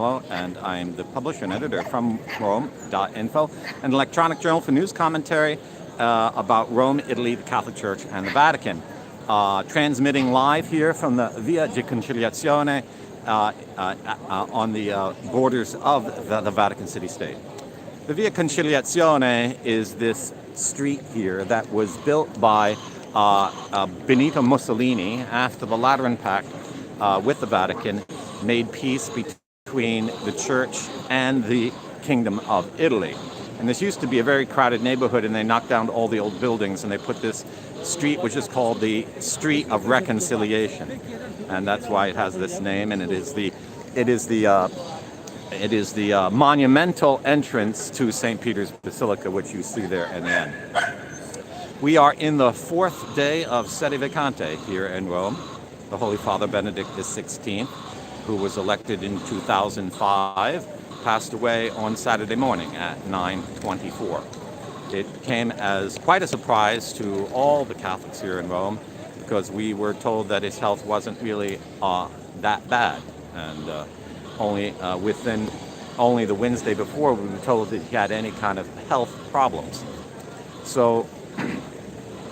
and I'm the publisher and editor from FromRome.Info, an electronic journal for news commentary about Rome, Italy, the Catholic Church, and the Vatican. Transmitting live here from the Via di Conciliazione on the borders of the Vatican City-State. The Via Conciliazione is this street here that was built by Benito Mussolini after the Lateran Pact with the Vatican made peace between the Church and the Kingdom of Italy. And this used to be a very crowded neighborhood, and they knocked down all the old buildings and they put this street, which is called the Street of Reconciliation, and that's why it has this name. And it is the monumental entrance to St. Peter's Basilica, which you see there in the end. We are in the fourth day of Sede Vacante here in Rome. The Holy Father Benedict XVI, who was elected in 2005, passed away on Saturday morning at 9:24. It came as quite a surprise to all the Catholics here in Rome, because we were told that his health wasn't really that bad, and only the Wednesday before we were told that he had any kind of health problems. So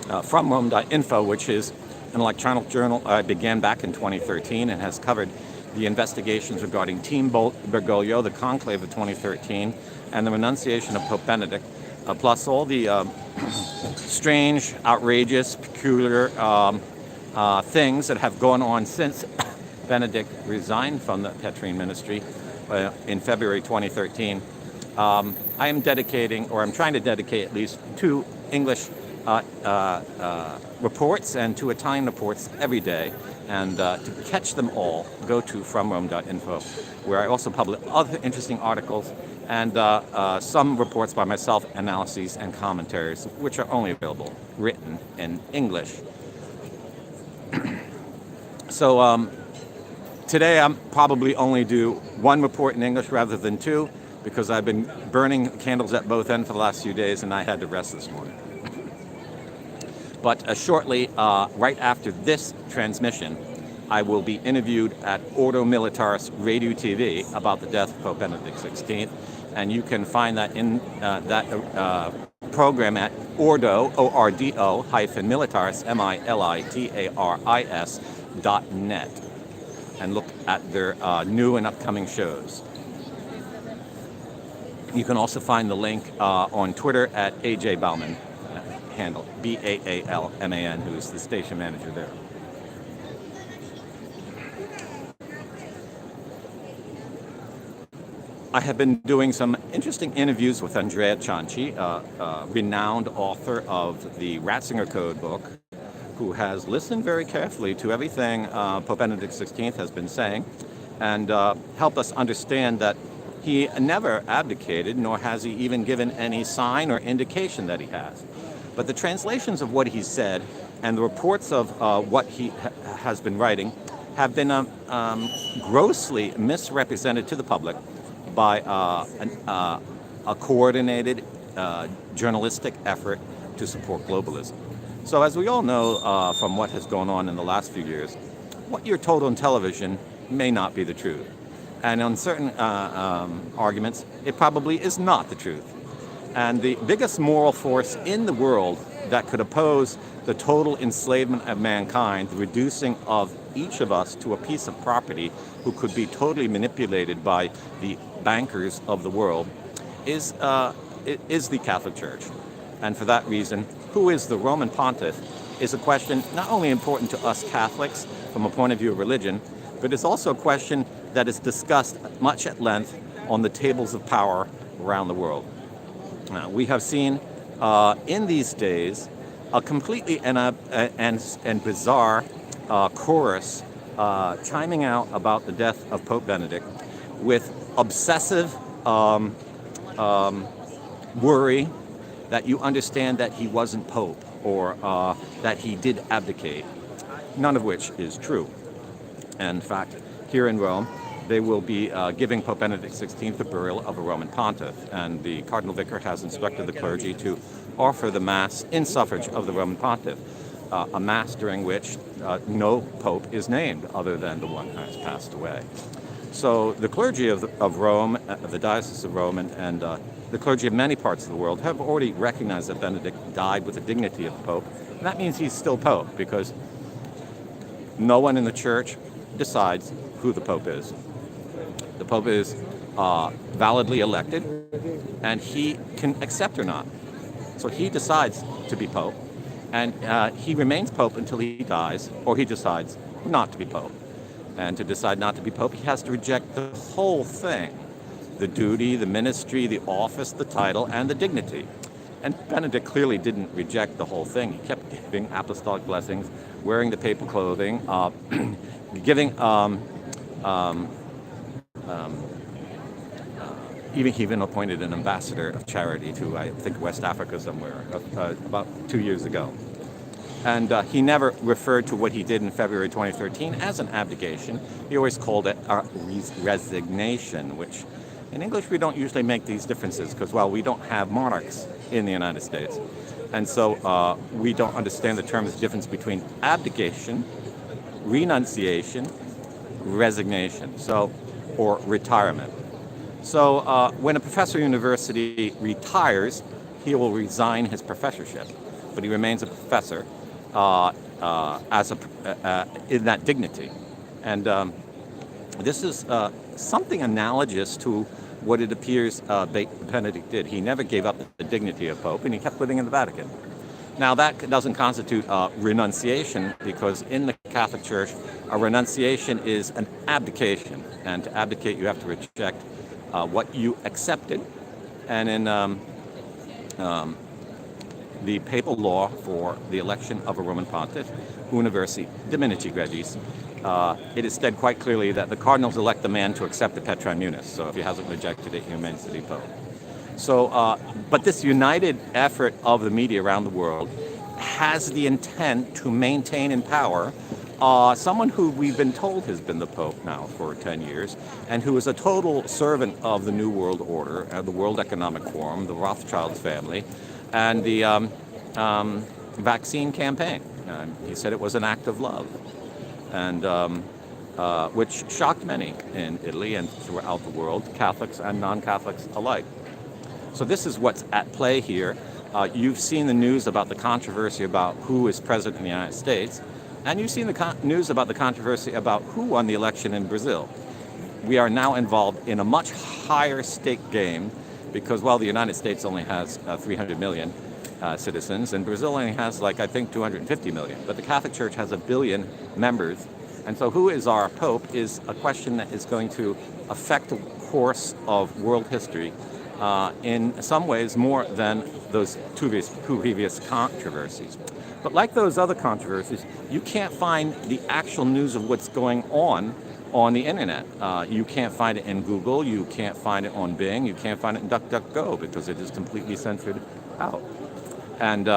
FromRome.Info, which is an electronic journal, began back in 2013 and has covered the investigations regarding Team Bergoglio, the conclave of 2013, and the renunciation of Pope Benedict, plus all the strange, outrageous, peculiar things that have gone on since Benedict resigned from the Petrine ministry in February 2013. I am dedicating, or I'm trying to dedicate at least 2 English reports and 2 Italian reports every day. And to catch them all, go to FromRome.Info, where I also publish other interesting articles and some reports by myself, analyses and commentaries, which are only available written in English. So today I'm probably only do 1 report in English rather than 2, because I've been burning candles at both ends for the last few days and I had to rest this morning. But shortly, right after this transmission, I will be interviewed at Ordo Militaris Radio TV about the death of Pope Benedict XVI. And you can find that in that program at Ordo, O-R-D-O, -Militaris, MILITARIS.net. And look at their new and upcoming shows. You can also find the link on Twitter at AJ Bauman. Handle Baalman, who is the station manager there. I have been doing some interesting interviews with Andrea Cianci, renowned author of the Ratzinger Code book, who has listened very carefully to everything Pope Benedict XVI has been saying, and helped us understand that he never abdicated, nor has he even given any sign or indication that he has. But the translations of what he said and the reports of what he has been writing have been grossly misrepresented to the public by a coordinated journalistic effort to support globalism. So as we all know from what has gone on in the last few years, what you're told on television may not be the truth. And on certain arguments, it probably is not the truth. And the biggest moral force in the world that could oppose the total enslavement of mankind, the reducing of each of us to a piece of property who could be totally manipulated by the bankers of the world, is the Catholic Church. And for that reason, who is the Roman Pontiff is a question not only important to us Catholics from a point of view of religion, but it's also a question that is discussed much at length on the tables of power around the world. We have seen in these days a completely and bizarre chorus chiming out about the death of Pope Benedict with obsessive worry that you understand that he wasn't Pope or that he did abdicate, none of which is true. In fact, here in Rome, they will be giving Pope Benedict XVI the burial of a Roman pontiff, and the Cardinal Vicar has instructed the clergy to offer the Mass in suffrage of the Roman pontiff, a Mass during which no Pope is named other than the one who has passed away. So the clergy of Rome, of the Diocese of Rome, and the clergy of many parts of the world have already recognized that Benedict died with the dignity of Pope. And that means he's still Pope, because no one in the Church decides who the Pope is. The Pope is validly elected, and he can accept or not. So he decides to be Pope, and he remains Pope until he dies, or he decides not to be Pope. And to decide not to be Pope, he has to reject the whole thing: the duty, the ministry, the office, the title, and the dignity. And Benedict clearly didn't reject the whole thing. He kept giving apostolic blessings, wearing the papal clothing, giving he even appointed an ambassador of charity to, I think, West Africa somewhere about 2 years ago. And he never referred to what he did in February 2013 as an abdication. He always called it a resignation, which in English we don't usually make these differences because, well, we don't have monarchs in the United States. And so we don't understand the terms difference between abdication, renunciation, resignation, or retirement. So when a professor at university retires, he will resign his professorship, but he remains a professor in that dignity. And this is something analogous to what it appears Benedict did. He never gave up the dignity of Pope, and he kept living in the Vatican. Now, that doesn't constitute renunciation, because in the Catholic Church, a renunciation is an abdication. And to abdicate, you have to reject what you accepted. And in the papal law for the election of a Roman pontiff, Universi Dominici Gregis, it is said quite clearly that the cardinals elect the man to accept the Petrine Munis. So if he hasn't rejected it, he remains to be Pope. So, but this united effort of the media around the world has the intent to maintain in power someone who we've been told has been the Pope now for 10 years, and who is a total servant of the New World Order, the World Economic Forum, the Rothschild family, and the vaccine campaign. He said it was an act of love, and which shocked many in Italy and throughout the world, Catholics and non-Catholics alike. So this is what's at play here. You've seen the news about the controversy about who is president in the United States, and you've seen the news about the controversy about who won the election in Brazil. We are now involved in a much higher stake game, because while the United States only has 300 million citizens, and Brazil only has, I think, 250 million. But the Catholic Church has 1 billion members. And so who is our Pope is a question that is going to affect the course of world history in some ways more than those two previous controversies. But like those other controversies, you can't find the actual news of what's going on the internet. You can't find it in Google, you can't find it on Bing, you can't find it in DuckDuckGo, because it is completely censored out. And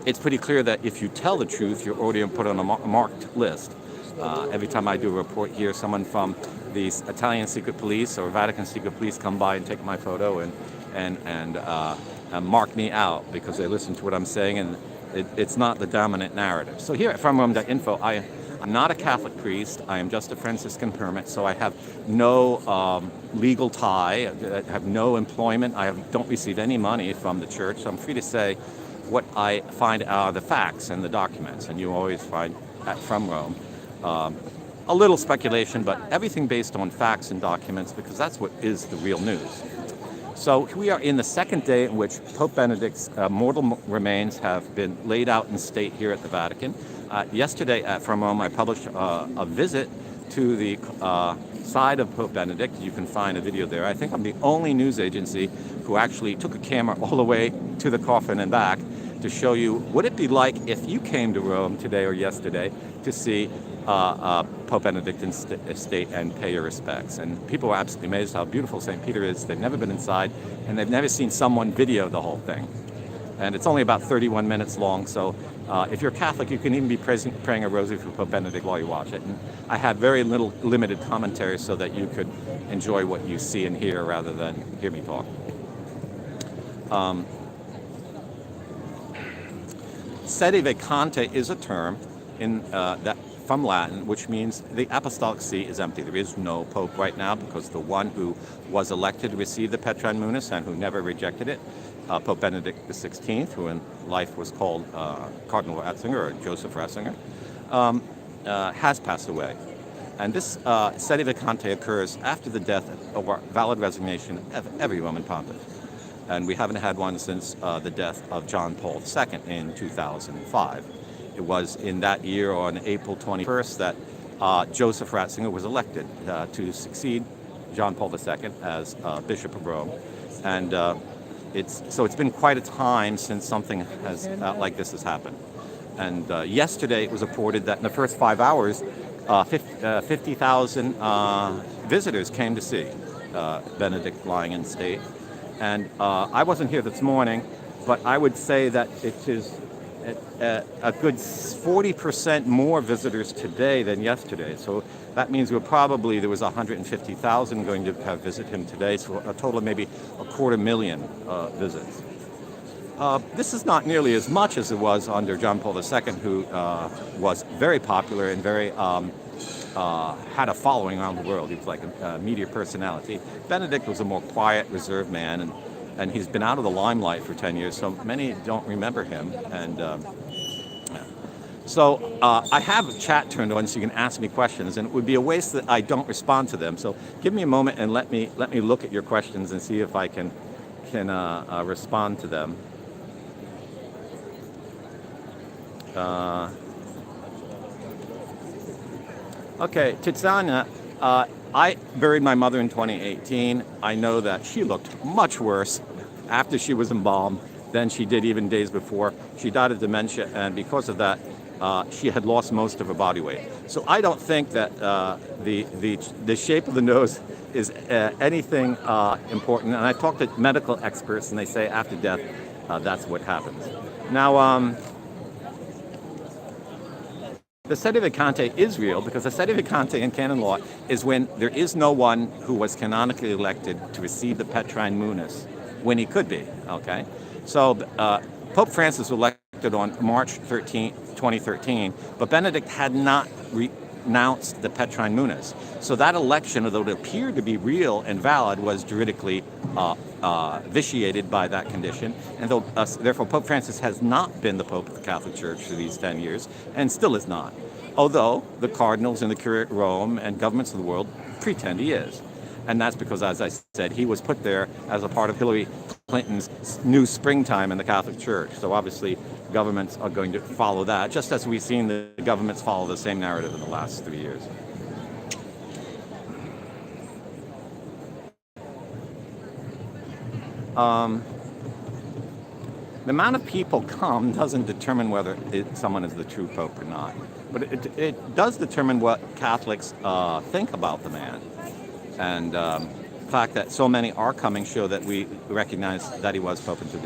it's pretty clear that if you tell the truth, you're already put on a marked list. Every time I do a report here, someone from the Italian secret police or Vatican secret police come by and take my photo and mark me out, because they listen to what I'm saying, and it's not the dominant narrative. So here at FromRome.Info, I'm not a Catholic priest. I am just a Franciscan hermit, so I have no legal tie. I have no employment. I don't receive any money from the church, so I'm free to say what I find are the facts and the documents. And you always find at From Rome a little speculation, but everything based on facts and documents, because that's what is the real news. So we are in the second day in which Pope Benedict's mortal remains have been laid out in state here at the Vatican. Yesterday at From Rome, I published a visit to the side of Pope Benedict. You can find a video there. I think I'm the only news agency who actually took a camera all the way to the coffin and back to show you what it'd be like if you came to Rome today or yesterday to see Pope Benedict in state and pay your respects. And people were absolutely amazed how beautiful St. Peter is. They've never been inside, and they've never seen someone video the whole thing. And it's only about 31 minutes long, so if you're Catholic, you can even be praying a rosary for Pope Benedict while you watch it. And I have very limited commentary so that you could enjoy what you see and hear rather than hear me talk. Sede Vacante is a term that from Latin, which means the apostolic see is empty. There is no pope right now because the one who was elected to receive the Petrine Munus and who never rejected it, Pope Benedict XVI, who in life was called Cardinal Ratzinger or Joseph Ratzinger, has passed away. And this Sede Vacante occurs after the death or valid resignation of every Roman pontiff. And we haven't had one since the death of John Paul II in 2005. It was in that year, on April 21st, that Joseph Ratzinger was elected to succeed John Paul II as Bishop of Rome. And it's been quite a time since something like this has happened. And yesterday it was reported that in the first 5 hours, 50,000 visitors came to see Benedict lying in state. And I wasn't here this morning, but I would say that it is a good 40% more visitors today than yesterday. So that means there was 150,000 going to have visit him today, so a total of maybe 250,000 visits. This is not nearly as much as it was under John Paul II, who was very popular and very had a following around the world. He was like a media personality. Benedict was a more quiet, reserved man, and he's been out of the limelight for 10 years, so many don't remember him. And so I have a chat turned on so you can ask me questions, and it would be a waste that I don't respond to them. So give me a moment and let me look at your questions and see if I can respond to them. Okay, Tizana, I buried my mother in 2018. I know that she looked much worse after she was embalmed than she did even days before. She died of dementia, and because of that, she had lost most of her body weight. So I don't think that the shape of the nose is anything important. And I talked to medical experts, and they say after death, that's what happens. Now, the Sede Vacante is real because the Sede Vacante in canon law is when there is no one who was canonically elected to receive the Petrine Munus when he could be, okay? So Pope Francis was elected on March 13, 2013, but Benedict had not renounced the Petrine Munus. So that election, although it appeared to be real and valid, was juridically vitiated by that condition. And therefore, Pope Francis has not been the Pope of the Catholic Church for these 10 years, and still is not. Although the cardinals and the Curate at Rome and governments of the world pretend he is. And that's because, as I said, he was put there as a part of Hillary Clinton's new springtime in the Catholic Church. So obviously, governments are going to follow that, just as we've seen the governments follow the same narrative in the last 3 years. The amount of people come doesn't determine whether someone is the true pope or not, but it does determine what Catholics think about the man. And the fact that so many are coming show that we recognize that he was pope until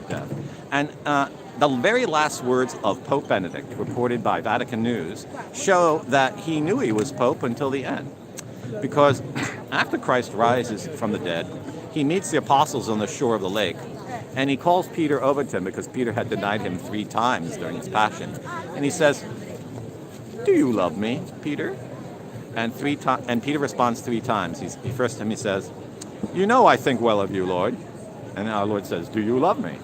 death. And the very last words of Pope Benedict, reported by Vatican News, show that he knew he was pope until the end. Because after Christ rises from the dead, he meets the apostles on the shore of the lake, and he calls Peter over to him because Peter had denied him 3 times during his passion. And he says, "Do you love me, Peter?" And Peter responds 3 times. First time he says, "You know I think well of you, Lord." And then our Lord says, "Do you love me?"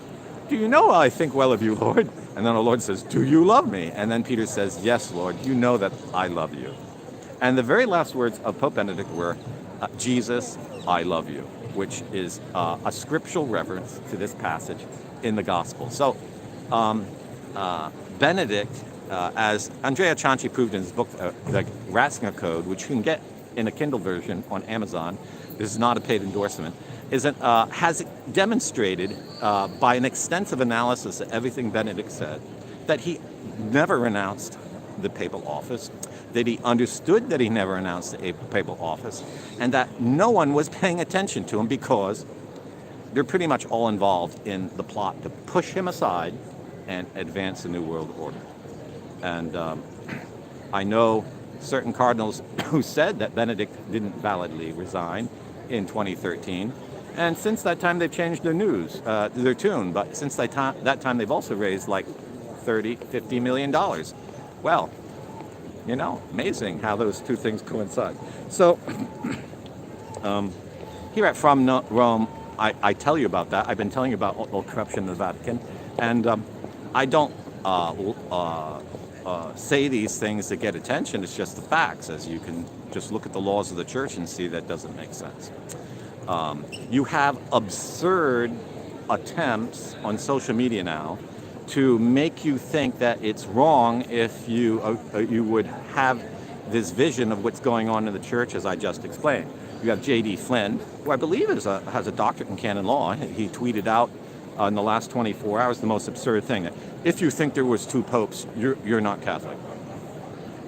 "Do you know I think well of you, Lord?" And then our Lord says, "Do you love me?" And then Peter says, "Yes, Lord, you know that I love you." And the very last words of Pope Benedict were, "Jesus, I love you," which is a scriptural reference to this passage in the Gospel. So Benedict, as Andrea Cianci proved in his book, The Ratzinger Code, which you can get in a Kindle version on Amazon, this is not a paid endorsement, has demonstrated by an extensive analysis of everything Benedict said that he never renounced the papal office, that he understood that he never announced the papal office, and that no one was paying attention to him because they're pretty much all involved in the plot to push him aside and advance the New World Order. And I know certain cardinals who said that Benedict didn't validly resign in 2013, and since that time they've changed their tune, but since that time they've also raised like $30-50 million. Well, You know, amazing how those two things coincide. So here at From Rome, I tell you about that. I've been telling you about all corruption in the Vatican, and I don't say these things to get attention. It's just the facts, as you can just look at the laws of the church and see that doesn't make sense. You have absurd attempts on social media now to make you think that it's wrong if you would have this vision of what's going on in the church, as I just explained. You have J.D. Flynn, who I believe has a doctorate in canon law. He tweeted out in the last 24 hours the most absurd thing: that if you think there was two popes, you're not Catholic.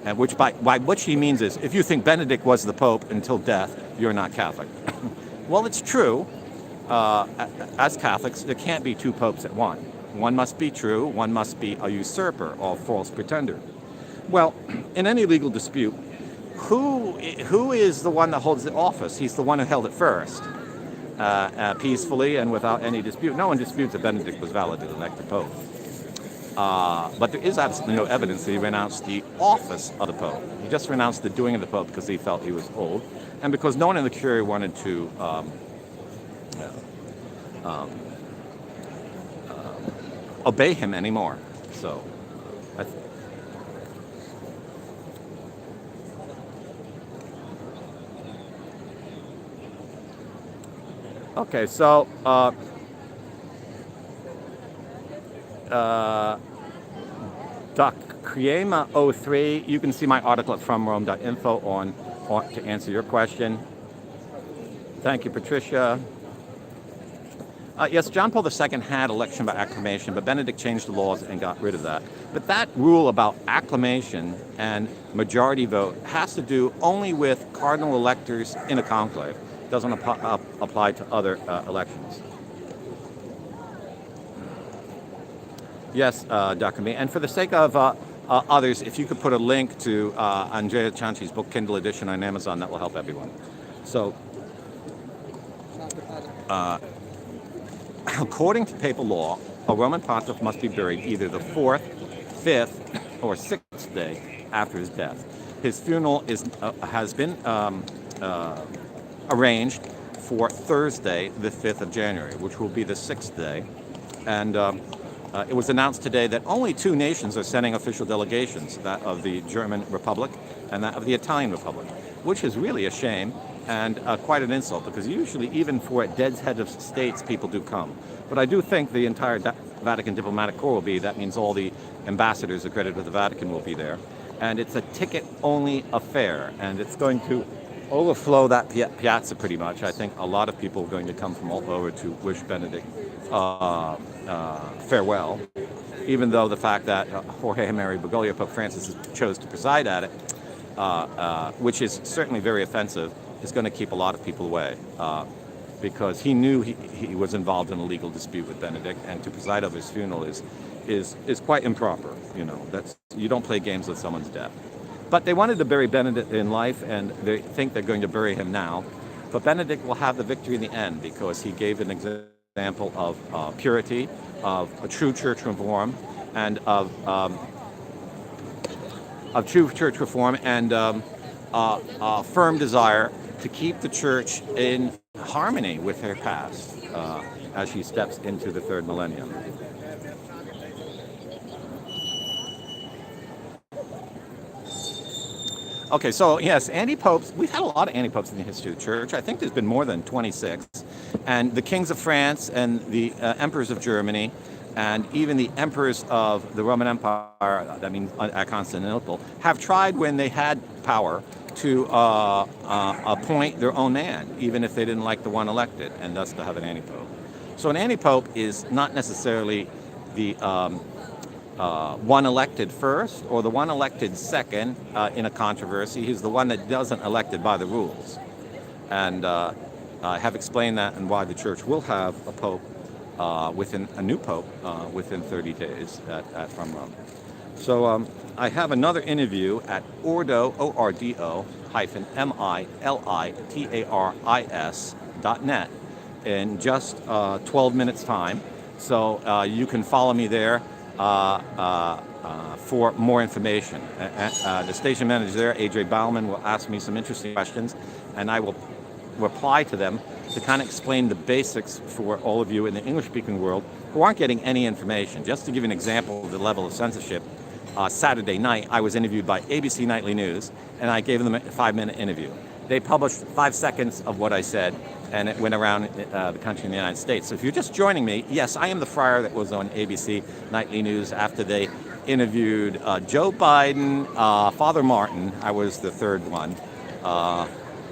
And which by what he means is, if you think Benedict was the pope until death, you're not Catholic. Well, it's true. As Catholics, there can't be two popes at one. One must be true, one must be a usurper or false pretender. Well, in any legal dispute, who is the one that holds the office? He's the one who held it first, peacefully and without any dispute. No one disputes that Benedict was validly elected pope. But there is absolutely no evidence that he renounced the office of the pope. He just renounced the doing of the pope because he felt he was old, and because no one in the Curia wanted to obey him anymore. So, okay. So, Doc Creama03, you can see my article at FromRome.Info on to answer your question. Thank you, Patricia. Yes, John Paul II had election by acclamation, but Benedict changed the laws and got rid of that. But that rule about acclamation and majority vote has to do only with cardinal electors in a conclave. It doesn't apply to other elections. Yes, Dr. Me. And for the sake of others, if you could put a link to Andrea Cianci's book, Kindle edition, on Amazon, that will help everyone. So, according to papal law, a Roman pontiff must be buried either the 4th, 5th, or 6th day after his death. His funeral has been arranged for Thursday, the 5th of January, which will be the 6th day. And it was announced today that only two nations are sending official delegations, that of the German Republic and that of the Italian Republic, which is really a shame and quite an insult, because usually even for a dead head of states, people do come. But I do think the entire Vatican diplomatic corps will be. That means all the ambassadors accredited with the Vatican will be there. And it's a ticket-only affair, and it's going to overflow that piazza pretty much. I think a lot of people are going to come from all over to wish Benedict farewell, even though the fact that Jorge Mary Bergoglio, Pope Francis, chose to preside at it, which is certainly very offensive, is going to keep a lot of people away, because he knew he was involved in a legal dispute with Benedict, and to preside over his funeral is quite improper. You know, you don't play games with someone's death. But they wanted to bury Benedict in life, and they think they're going to bury him now. But Benedict will have the victory in the end, because he gave an example of purity, of a true church reform, and of true church reform, and a firm desire to keep the church in harmony with her past as she steps into the third millennium. Okay, so yes, anti-popes, we've had a lot of anti-popes in the history of the church. I think there's been more than 26. And the kings of France and the emperors of Germany and even the emperors of the Roman Empire, I mean at Constantinople, have tried when they had power to appoint their own man, even if they didn't like the one elected, and thus to have an anti-pope. So an anti-pope is not necessarily the one elected first or the one elected second in a controversy. He's the one that doesn't elected by the rules. And I have explained that and why the church will have a pope within a new pope within 30 days at From Rome. So I have another interview at ordo, O-R-D-O, -militaris.net in just 12 minutes time. So you can follow me there for more information. The station manager there, AJ Bauman, will ask me some interesting questions, and I will reply to them to kind of explain the basics for all of you in the English-speaking world who aren't getting any information. Just to give you an example of the level of censorship, Saturday night I was interviewed by ABC Nightly News, and I gave them a 5-minute interview. They published 5 seconds of what I said, and it went around the country in the United States. So if you're just joining me, yes, I am the friar that was on ABC Nightly News after they interviewed Joe Biden, Father Martin. I was the third one.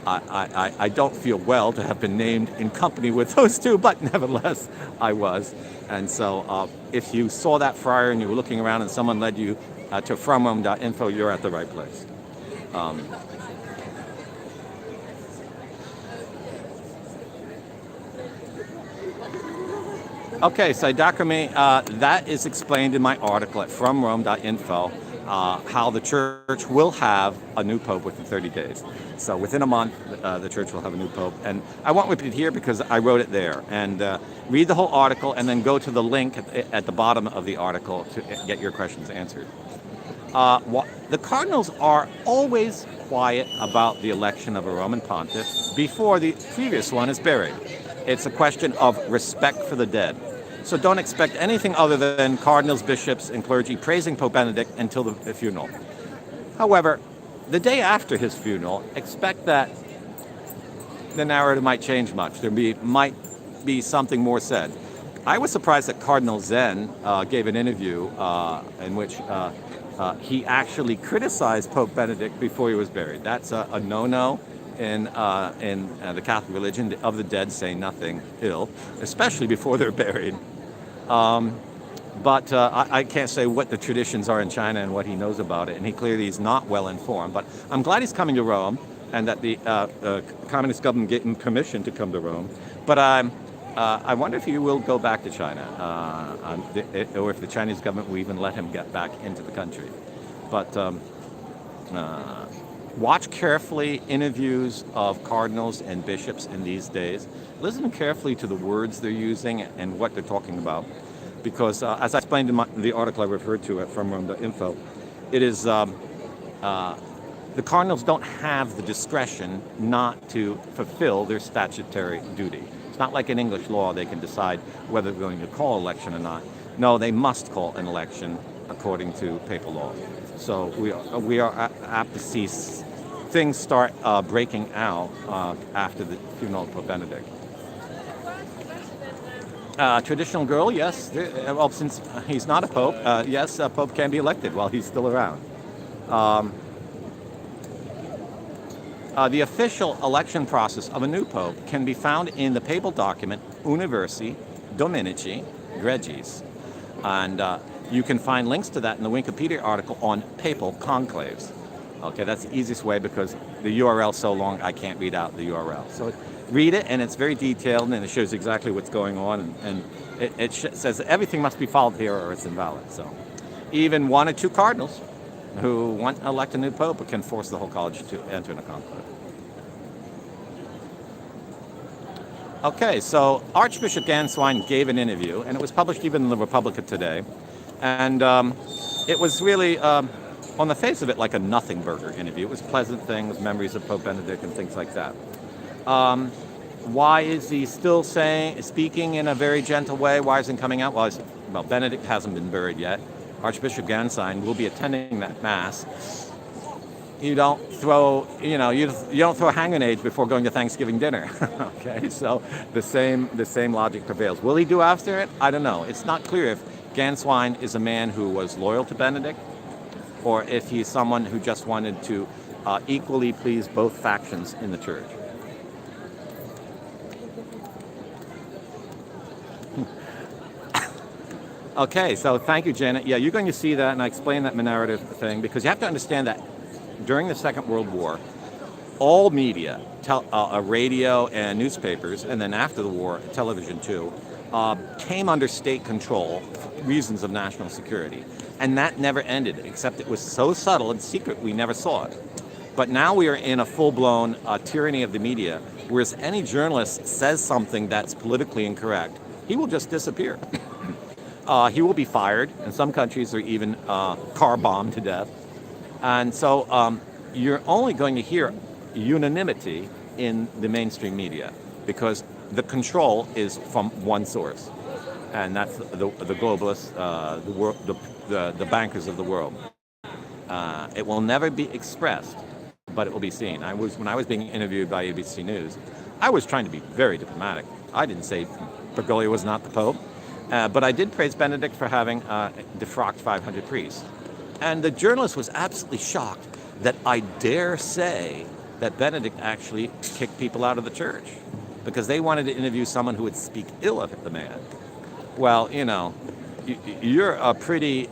I don't feel well to have been named in company with those two, but nevertheless, I was. And so if you saw that friar and you were looking around and someone led you to FromRome.Info, you're at the right place. Okay, so didakomy, that is explained in my article at FromRome.Info, how the church will have a new pope within 30 days. So within a month, the church will have a new pope. And I won't repeat it here because I wrote it there. And read the whole article and then go to the link at the bottom of the article to get your questions answered. The cardinals are always quiet about the election of a Roman pontiff before the previous one is buried. It's a question of respect for the dead. So don't expect anything other than cardinals, bishops, and clergy praising Pope Benedict until the funeral. However, the day after his funeral, expect that the narrative might change much. Might be something more said. I was surprised that Cardinal Zen gave an interview in which he actually criticized Pope Benedict before he was buried. That's a no-no in the Catholic religion. Of the dead say nothing ill, especially before they're buried. But I can't say what the traditions are in China and what he knows about it, and he clearly is not well informed. But I'm glad he's coming to Rome, and that the communist government gave him permission to come to Rome. But I wonder if he will go back to China, or if the Chinese government will even let him get back into the country. But watch carefully interviews of cardinals and bishops in these days. Listen carefully to the words they're using and what they're talking about. Because as I explained in the article I referred to at FromRome.Info, it is the cardinals don't have the discretion not to fulfill their statutory duty. It's not like in English law they can decide whether they're going to call election or not. No, they must call an election according to papal law. So we are apt to see things start breaking out after the funeral of Pope Benedict. Traditional girl, yes. Well, since he's not a pope, yes, a pope can be elected while he's still around. The official election process of a new pope can be found in the papal document Universi Dominici Gregis. And you can find links to that in the Wikipedia article on papal conclaves. Okay, that's the easiest way because the URL is so long I can't read out the URL. So read it, and it's very detailed, and it shows exactly what's going on, and it says everything must be followed here or it's invalid. So even 1 or 2 cardinals who want to elect a new pope can force the whole college to enter in a conclave. Okay, so Archbishop Ganswein gave an interview, and it was published even in the Republica today, and it was really, on the face of it, like a nothing burger interview. It was pleasant things, memories of Pope Benedict and things like that. Why is he still speaking in a very gentle way? Why isn't he coming out? Well, Benedict hasn't been buried yet. Archbishop Ganswein will be attending that mass. You don't throw, you don't throw a hand grenade before going to Thanksgiving dinner. Okay, so the same logic prevails. Will he do after it? I don't know. It's not clear if Ganswein is a man who was loyal to Benedict, or if he's someone who just wanted to equally please both factions in the church. Okay, so thank you, Janet. Yeah, you're going to see that, and I explained that narrative thing, because you have to understand that during the Second World War, all media, radio and newspapers, and then after the war, television too, came under state control for reasons of national security. And that never ended, except it was so subtle and secret we never saw it. But now we are in a full-blown tyranny of the media, whereas any journalist says something that's politically incorrect, he will just disappear. he will be fired. In some countries, or even car bombed to death. And so you're only going to hear unanimity in the mainstream media because the control is from one source, and that's the globalists, the bankers of the world. It will never be expressed, but it will be seen. When I was being interviewed by ABC News, I was trying to be very diplomatic. I didn't say Bergoglio was not the Pope, but I did praise Benedict for having defrocked 500 priests. And the journalist was absolutely shocked that I dare say that Benedict actually kicked people out of the church because they wanted to interview someone who would speak ill of the man. Well, you're a pretty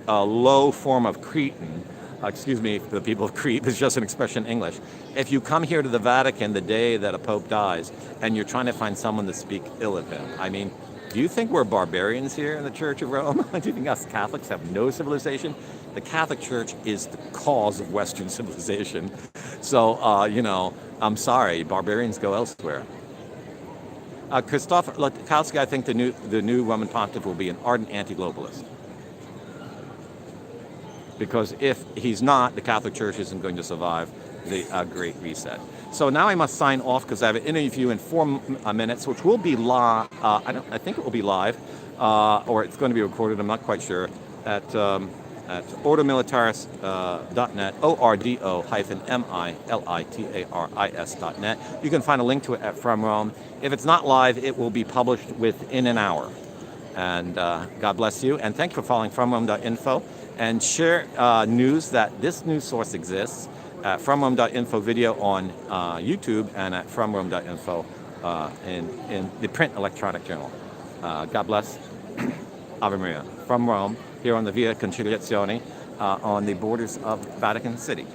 low form of Cretan. Excuse me, the people of Crete, it's just an expression in English. If you come here to the Vatican the day that a pope dies and you're trying to find someone to speak ill of him, I mean, do you think we're barbarians here in the Church of Rome? Do you think us Catholics have no civilization? The Catholic Church is the cause of Western civilization. So, I'm sorry, barbarians go elsewhere. Christoph Lukowski, I think the new Roman Pontiff will be an ardent anti-globalist. Because if he's not, the Catholic Church isn't going to survive the Great Reset. So now I must sign off because I have an interview in 4 minutes, which will be live. I think it will be live, or it's going to be recorded. I'm not quite sure. At ordomilitaris.net, ordo-militaris.net. You can find a link to it at From Rome. If it's not live, it will be published within an hour. And God bless you. And thank you for following FromRome.Info. And share news that this news source exists at FromRome.Info video on YouTube and at FromRome.Info in the print electronic journal. God bless. Ave Maria. From Rome, here on the Via Conciliazione on the borders of Vatican City.